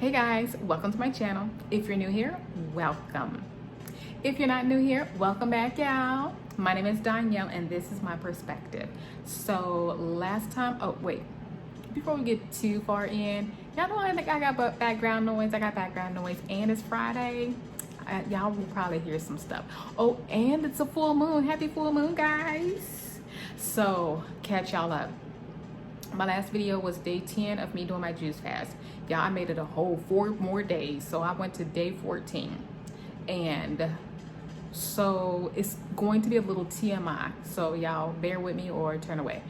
Hey guys, welcome to my channel. If you're new here, welcome. If you're not new here, welcome back, y'all. My name is Danielle and this is my perspective. So last time, before we get too far in, y'all know I think I got background noise. And it's Friday. Y'all will probably hear some stuff. Oh, and it's a full moon. Happy full moon, guys. So catch y'all up. My last video was day 10 of me doing my juice fast. Y'all, I made it a whole 4 more days. So I went to day 14. And so it's going to be a little TMI. So y'all bear with me or turn away.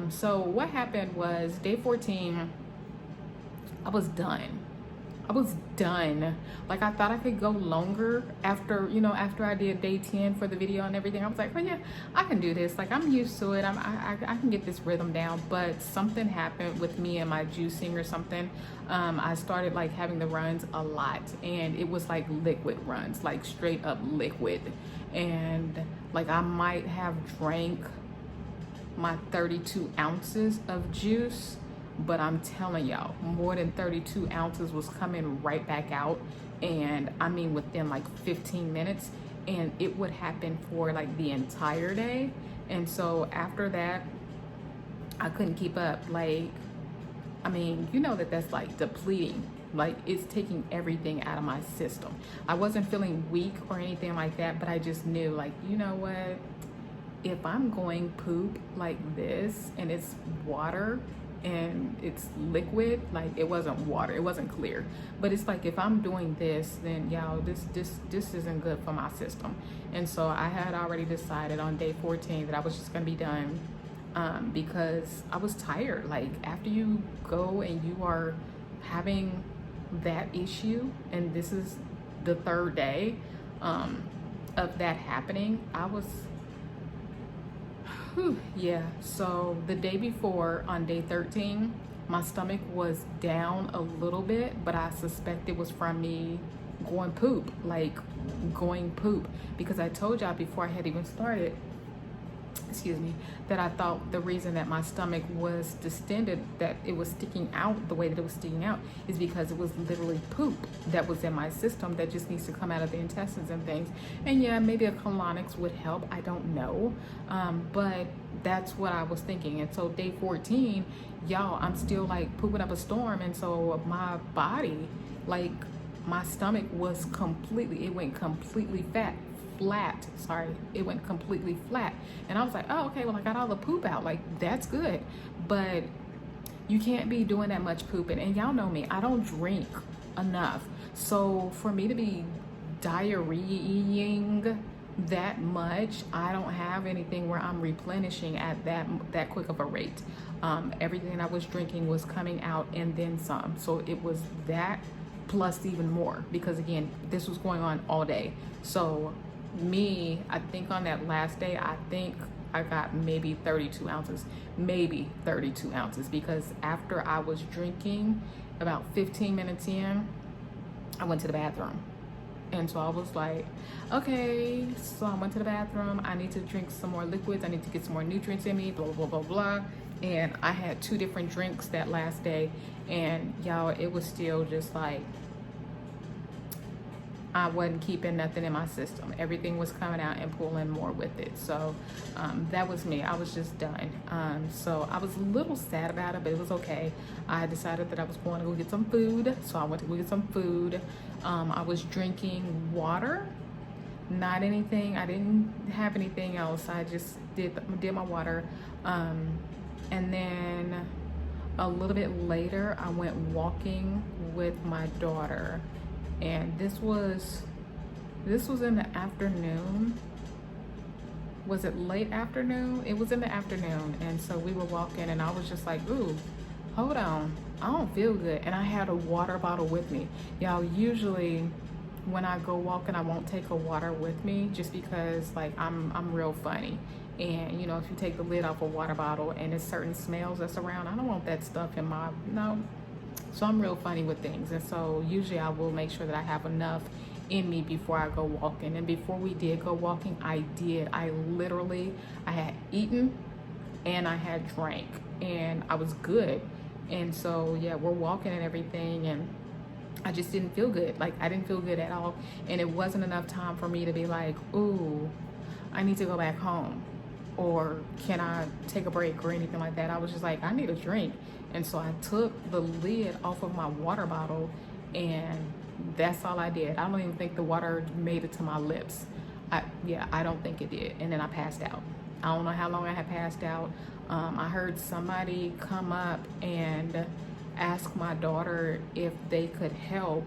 So what happened was day 14, I was done. Like I thought I could go longer after I did day 10 for the video and everything. I was like, well, yeah, I can do this. Like I'm used to it. I can get this rhythm down. But something happened with me and my juicing or something. I started like having the runs a lot, and it was like liquid runs, like straight up liquid. And like I might have drank my 32 ounces of juice, but I'm telling y'all, more than 32 ounces was coming right back out. And I mean, within like 15 minutes, and it would happen for like the entire day. And so after that, I couldn't keep up. Like, I mean, you know that's like depleting. Like it's taking everything out of my system. I wasn't feeling weak or anything like that, but I just knew, like, you know what? If I'm going poop like this and it's water, and it's liquid, like it wasn't water, it wasn't clear, but it's like if I'm doing this, then y'all, this isn't good for my system. And so I had already decided on day 14 that I was just gonna be done, because I was tired. Like after you go and you are having that issue, and this is the 3rd day of that happening, I was yeah. So the day before, on day 13, my stomach was down a little bit, but I suspect it was from me going poop, because I told y'all before I had even started, excuse me, that I thought the reason that my stomach was distended, that it was sticking out the way that it was sticking out, is because it was literally poop that was in my system that just needs to come out of the intestines and things. And yeah, maybe a colonics would help, I don't know, but that's what I was thinking. And so day 14, y'all, I'm still like pooping up a storm. And so my body, like my stomach was completely, it went completely flat. It went completely flat. And I was like, oh, okay, well, I got all the poop out. Like, that's good. But you can't be doing that much pooping. And y'all know me, I don't drink enough. So for me to be diarrheaing that much, I don't have anything where I'm replenishing at that quick of a rate. Everything I was drinking was coming out and then some. So it was that plus even more, because again, this was going on all day. So me, I think on that last day, I think I got maybe 32 ounces, because after I was drinking, about 15 minutes in, I went to the bathroom. And so I was like, okay, so I went to the bathroom, I need to drink some more liquids, I need to get some more nutrients in me, blah, blah, blah, blah. And I had 2 different drinks that last day, and y'all, it was still just like, I wasn't keeping nothing in my system. Everything was coming out and pulling more with it. So that was me. I was just done. So I was a little sad about it, but it was okay. I decided that I was going to go get some food. So I went to go get some food. I was drinking water, not anything. I didn't have anything else. I just did my water. And then a little bit later, I went walking with my daughter. And this was in the afternoon. Was it late afternoon? It was in the afternoon. And so we were walking, and I was just like, ooh, hold on, I don't feel good. And I had a water bottle with me. Y'all, usually when I go walking, I won't take a water with me, just because like I'm real funny. And you know, if you take the lid off a water bottle and there's certain smells that's around, I don't want that stuff in my, no. So I'm real funny with things. And so usually I will make sure that I have enough in me before I go walking. And before we did go walking, I had eaten and I had drank, and I was good. And so yeah, we're walking and everything, and I just didn't feel good. Like, I didn't feel good at all. And it wasn't enough time for me to be like, ooh, I need to go back home, or can I take a break or anything like that. I was just like, I need a drink. And so I took the lid off of my water bottle, and that's all I did. I don't even think the water made it to my lips. I don't think it did. And then I passed out. I don't know how long I had passed out. I heard somebody come up and ask my daughter if they could help,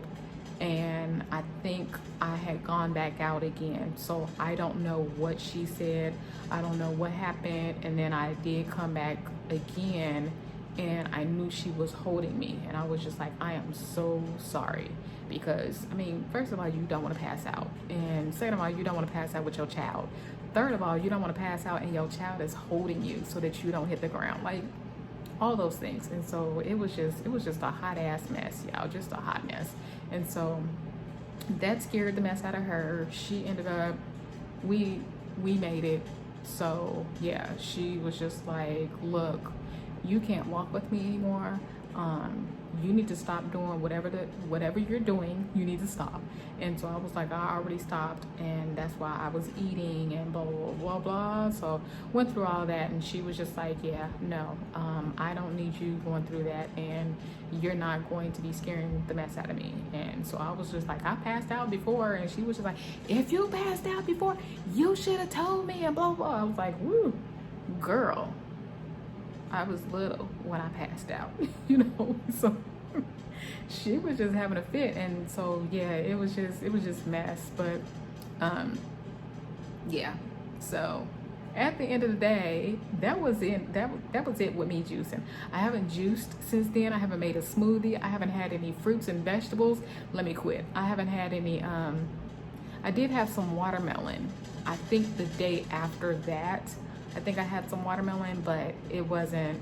and I think I had gone back out again. So I don't know what she said. I don't know what happened. And then I did come back again, and I knew she was holding me, and I was just like, I am so sorry. Because, I mean, first of all, you don't want to pass out, and second of all, you don't want to pass out with your child. Third of all, you don't want to pass out and your child is holding you so that you don't hit the ground. Like, all those things. And so it was just a hot ass mess, y'all. Just a hot mess. And so that scared the mess out of her. She ended up, we made it. So yeah, she was just like, look, you can't walk with me anymore. You need to stop doing whatever you're doing. You need to stop. And so I was like, I already stopped, and that's why I was eating and blah blah blah blah. So went through all that, and she was just like, yeah, no, I don't need you going through that, and you're not going to be scaring the mess out of me. And so I was just like, I passed out before, and she was just like, if you passed out before, you should have told me, and blah blah. I was like, woo, girl, I was little when I passed out, you know. So she was just having a fit, and so yeah, it was just mess. But yeah. So at the end of the day, that was it. That was it with me juicing. I haven't juiced since then. I haven't made a smoothie. I haven't had any fruits and vegetables. Let me quit. I haven't had any. I did have some watermelon. I think the day after that, I think I had some watermelon, but it wasn't,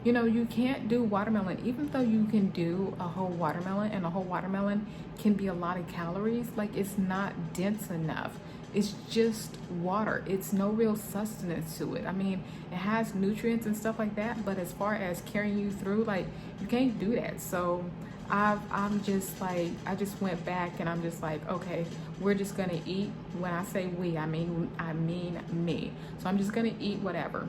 you know, you can't do watermelon, even though you can do a whole watermelon, and a whole watermelon can be a lot of calories. Like, it's not dense enough. It's just water. It's no real sustenance to it. I mean, it has nutrients and stuff like that, but as far as carrying you through, like, you can't do that. So I'm just like, I just went back, and I'm just like, okay, we're just gonna eat. When I say we, I mean me. So I'm just gonna eat whatever.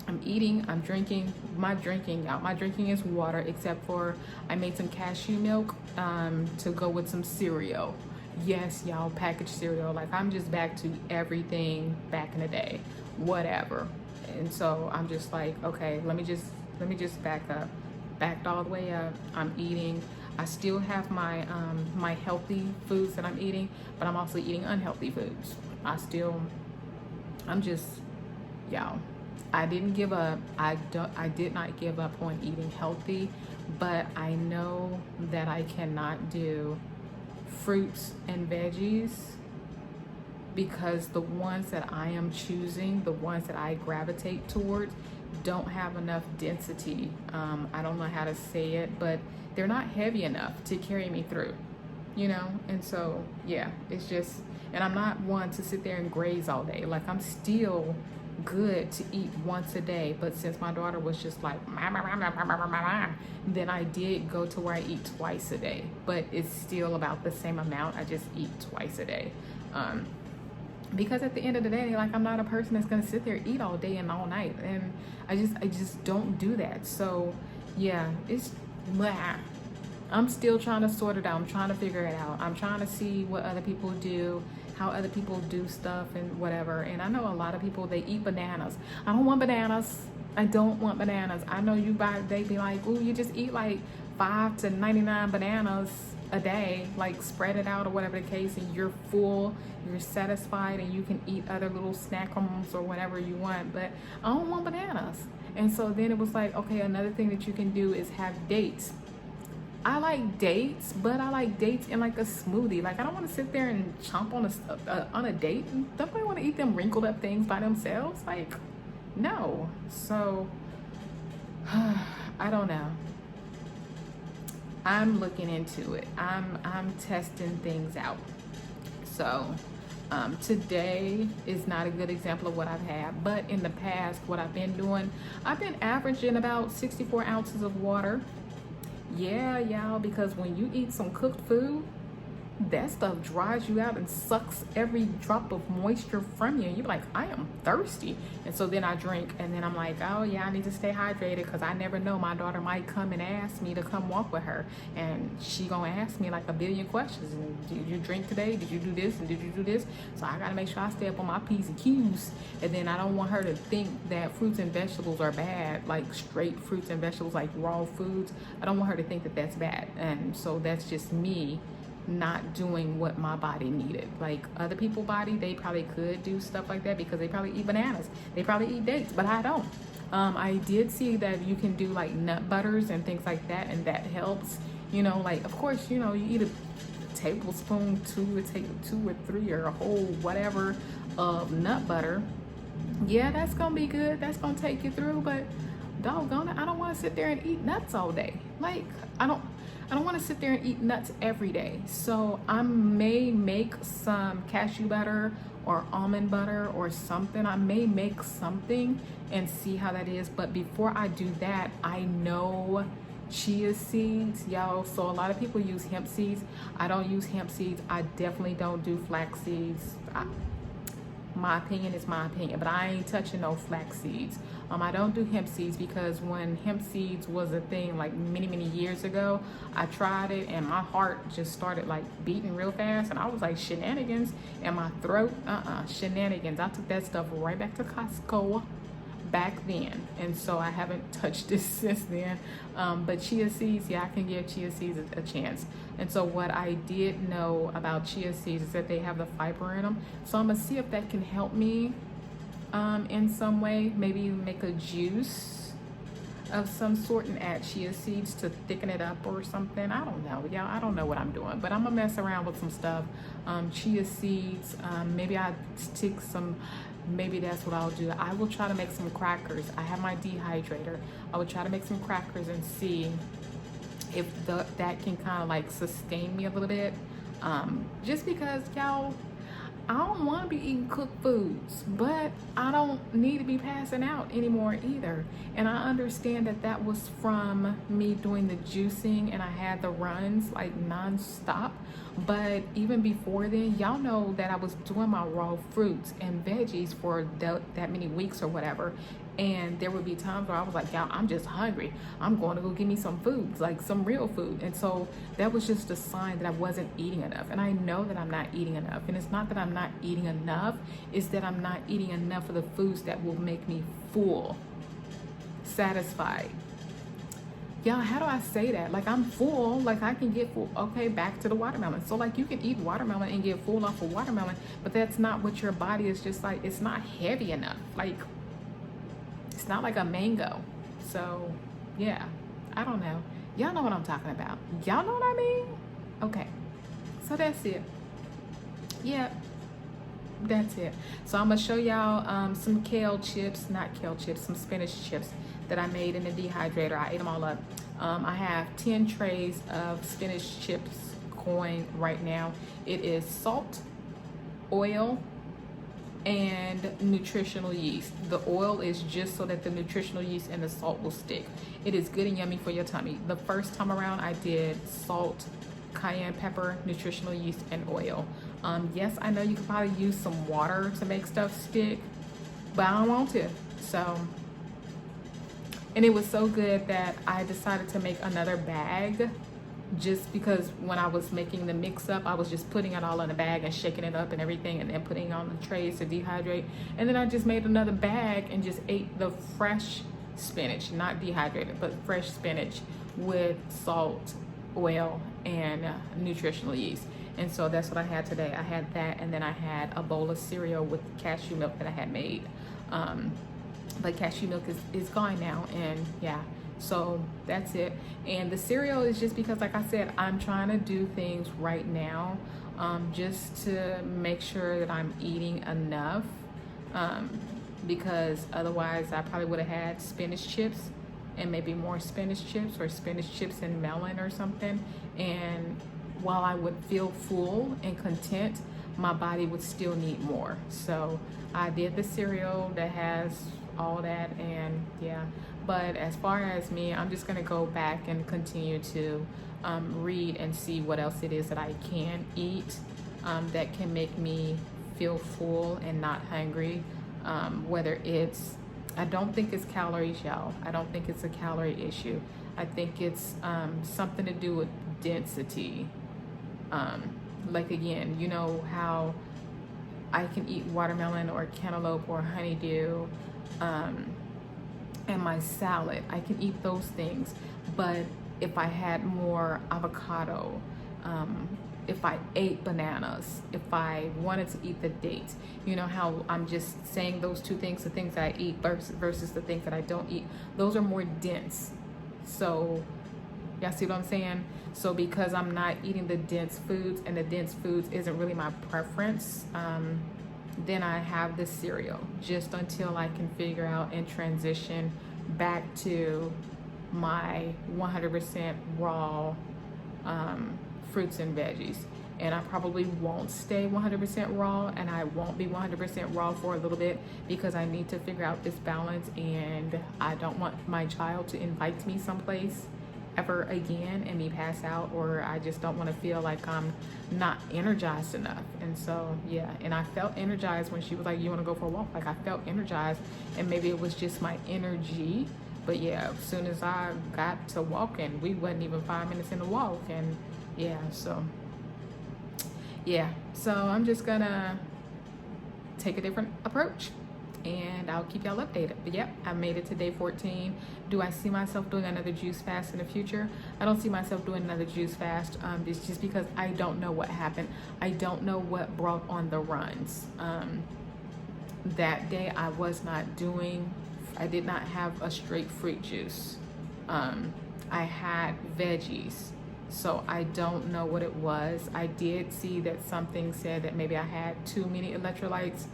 I'm eating, I'm drinking. My drinking is water, except for I made some cashew milk to go with some cereal. Yes, y'all, packaged cereal. Like, I'm just back to everything back in the day, whatever. And so I'm just like, okay, let me just back up. Backed all the way up. I'm eating. I still have my my healthy foods that I'm eating, but I'm also eating unhealthy foods. I'm just, y'all, I didn't give up. I did not give up on eating healthy, but I know that I cannot do fruits and veggies, because the ones that I am choosing, the ones that I gravitate towards, don't have enough density. I don't know how to say it, but they're not heavy enough to carry me through, you know. And so yeah, it's just, and I'm not one to sit there and graze all day. Like, I'm still good to eat once a day, but since my daughter was just like then I did go to where I eat twice a day, but it's still about the same amount. I just eat twice a day. Because at the end of the day, like, I'm not a person that's gonna sit there, eat all day and all night, and I just don't do that. So yeah, it's blah. I'm still trying to sort it out. I'm trying to figure it out. I'm trying to see what other people do, how other people do stuff and whatever. And I know a lot of people, they eat bananas. I don't want bananas. I don't want bananas. I know they be like, ooh, you just eat like 5 to 99 bananas a day, like spread it out or whatever the case, and you're full, you're satisfied, and you can eat other little snackums or whatever you want. But I don't want bananas. And so then it was like, okay, another thing that you can do is have dates. I like dates, but I like dates in like a smoothie. Like, I don't want to sit there and chomp on a date. Don't I want to eat them wrinkled up things by themselves? Like, no. So I don't know. I'm looking into it. I'm testing things out. So today is not a good example of what I've had, but in the past, what I've been doing, I've been averaging about 64 ounces of water Yeah, y'all, because when you eat some cooked food, that stuff dries you out and sucks every drop of moisture from you. And you're like, I am thirsty. And so then I drink, and then I'm like, oh yeah, I need to stay hydrated because I never know. My daughter might come and ask me to come walk with her, and she gonna ask me like a billion questions. And did you drink today? Did you do this? And did you do this? So I gotta make sure I stay up on my P's and Q's. And then I don't want her to think that fruits and vegetables are bad, like straight fruits and vegetables, like raw foods. I don't want her to think that that's bad. And so that's just me not doing what my body needed. Like other people's body, they probably could do stuff like that because they probably eat bananas, they probably eat dates, but I don't. I did see that you can do like nut butters and things like that, and that helps. You know, like of course, you know, you eat a tablespoon, two or three or a whole whatever of nut butter. Yeah, that's gonna be good. That's gonna take you through, but doggone it, I don't want to sit there and eat nuts all day. Like I don't want to sit there and eat nuts every day. So I may make some cashew butter or almond butter or something. I may make something and see how that is. But before I do that, I know chia seeds, y'all. So a lot of people use hemp seeds. I don't use hemp seeds. I definitely don't do flax seeds. My opinion is my opinion, but I ain't touching no flax seeds. I don't do hemp seeds because when hemp seeds was a thing like many years ago, I tried it and my heart just started like beating real fast, and I was like, shenanigans in my throat. Shenanigans. I took that stuff right back to Costco back then, and so I haven't touched it since then. But chia seeds, yeah, I can give chia seeds a chance. And so what I did know about chia seeds is that they have the fiber in them, so I'm gonna see if that can help me in some way. Maybe make a juice of some sort and add chia seeds to thicken it up or something. I don't know, y'all. I don't know what I'm doing, but I'm gonna mess around with some stuff. Chia seeds, maybe I stick some. Maybe that's what I'll do. I will try to make some crackers. I have my dehydrator. I will try to make some crackers and see if that can kind of like sustain me a little bit. Just because, y'all, I don't want to be eating cooked foods, but I don't need to be passing out anymore either. And I understand that that was from me doing the juicing, and I had the runs like non-stop. But even before then, y'all know that I was doing my raw fruits and veggies for that many weeks or whatever. And there would be times where I was like, y'all, I'm just hungry. I'm going to go get me some food, like some real food. And so that was just a sign that I wasn't eating enough. And I know that I'm not eating enough. And it's not that I'm not eating enough, it's that I'm not eating enough of the foods that will make me full, satisfied. Y'all, how do I say that? Like, I'm full, like I can get full. Okay, back to the watermelon. So like you can eat watermelon and get full off of watermelon, but that's not what your body is. Just like, it's not heavy enough. Like, it's not like a mango. So yeah, I don't know. Y'all know what I'm talking about. Y'all know what I mean? Okay, so that's it. Yeah, that's it. So I'm gonna show y'all some kale chips, not kale chips, some spinach chips that I made in the dehydrator. I ate them all up. I have 10 trays of spinach chips going right now. It is salt, oil, and nutritional yeast. The oil is just so that the nutritional yeast and the salt will stick. It is good and yummy for your tummy. The first time around I did salt, cayenne pepper, nutritional yeast, and oil. Yes, I know you could probably use some water to make stuff stick, but I don't want to. So, and it was so good that I decided to make another bag, just because when I was making the mix up, I was just putting it all in a bag and shaking it up and everything, and then putting it on the trays to dehydrate. And then I just made another bag and just ate the fresh spinach, not dehydrated, but fresh spinach with salt, oil, and nutritional yeast. And so that's what I had today. I had that, and then I had a bowl of cereal with cashew milk that I had made. But cashew milk is gone now, and yeah, so that's it. And the cereal is just because, like I said, I'm trying to do things right now, just to make sure that I'm eating enough, because otherwise I probably would have had spinach chips and maybe more spinach chips, or spinach chips and melon or something, and while I would feel full and content, my body would still need more. So I did the cereal that has all that, and yeah, But as far as me, I'm just gonna go back and continue to read and see what else it is that I can eat that can make me feel full and not hungry. Whether it's, I don't think it's calories, y'all. I don't think it's a calorie issue. I think it's something to do with density. Like again, you know how I can eat watermelon or cantaloupe or honeydew and my salad. I can eat those things, but if I had more avocado, if I ate bananas, if I wanted to eat the dates, you know how I'm just saying those two things, the things that I eat versus the things that I don't eat, those are more dense. So y'all see what I'm saying? So because I'm not eating the dense foods, and the dense foods isn't really my preference, then I have this cereal just until I can figure out and transition back to my 100% raw fruits and veggies. And I probably won't stay 100% raw, and I won't be 100% raw for a little bit because I need to figure out this balance, and I don't want my child to invite me someplace ever again and me pass out, or I just don't want to feel like I'm not energized enough. And so yeah, and I felt energized when she was like, you want to go for a walk? Like I felt energized, and maybe it was just my energy. But yeah, as soon as I got to walking, we wasn't even 5 minutes in the walk. And yeah, so I'm just gonna take a different approach, and I'll keep y'all updated. But yep, I made it to day 14. Do I see myself doing another juice fast in the future? I don't see myself doing another juice fast. It's just because I don't know what happened. I don't know what brought on the runs. That day I did not have a straight fruit juice. I had veggies. So I don't know what it was. I did see that something said that maybe I had too many electrolytes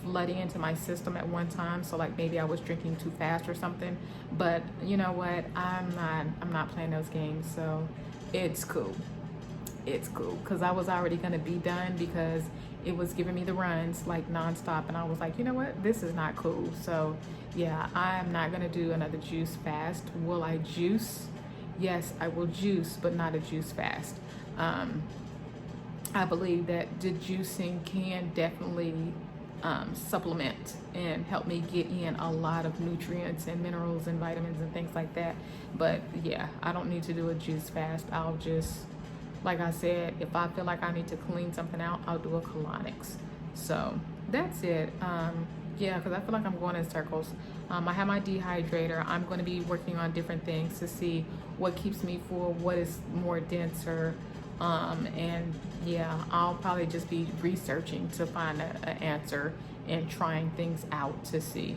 flooding into my system at one time, so like maybe I was drinking too fast or something. But you know what, I'm not playing those games, so it's cool. It's cool, because I was already gonna be done because it was giving me the runs like nonstop, and I was like, you know what, this is not cool. So yeah, I'm not gonna do another juice fast. Will I juice? Yes, I will juice, but not a juice fast. I believe that the juicing can definitely supplement and help me get in a lot of nutrients and minerals and vitamins and things like that. But yeah, I don't need to do a juice fast. I'll just, like I said, if I feel like I need to clean something out, I'll do a colonics. So that's it. Yeah, because I feel like I'm going in circles. I have my dehydrator. I'm going to be working on different things to see what keeps me full, what is more denser. And yeah, I'll probably just be researching to find an answer and trying things out to see.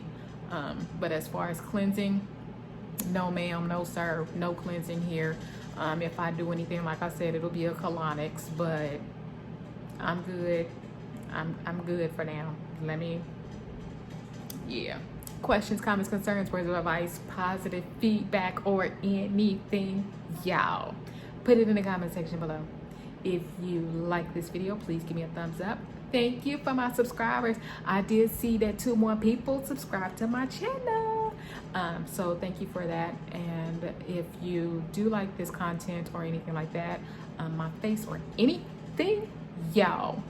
But as far as cleansing, no ma'am, no sir, no cleansing here. If I do anything, like I said, it'll be a colonics, but I'm good. I'm good for now. Yeah. Questions, comments, concerns, words of advice, positive feedback, or anything, y'all, put it in the comment section below. If you like this video, please give me a thumbs up. Thank you for my subscribers. I did see that 2 more people subscribed to my channel. So thank you for that. And if you do like this content or anything like that, my face or anything, y'all,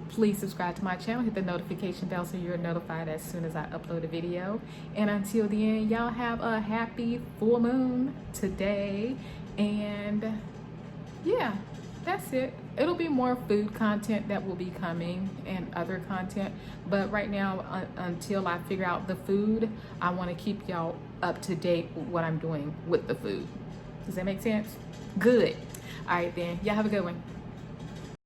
please subscribe to my channel, hit the notification bell so you're notified as soon as I upload a video. And until the end, y'all have a happy full moon today. And yeah, that's it. It'll be more food content that will be coming and other content. But right now, until I figure out the food, I want to keep y'all up to date with what I'm doing with the food. Does that make sense? Good. All right then, y'all have a good one.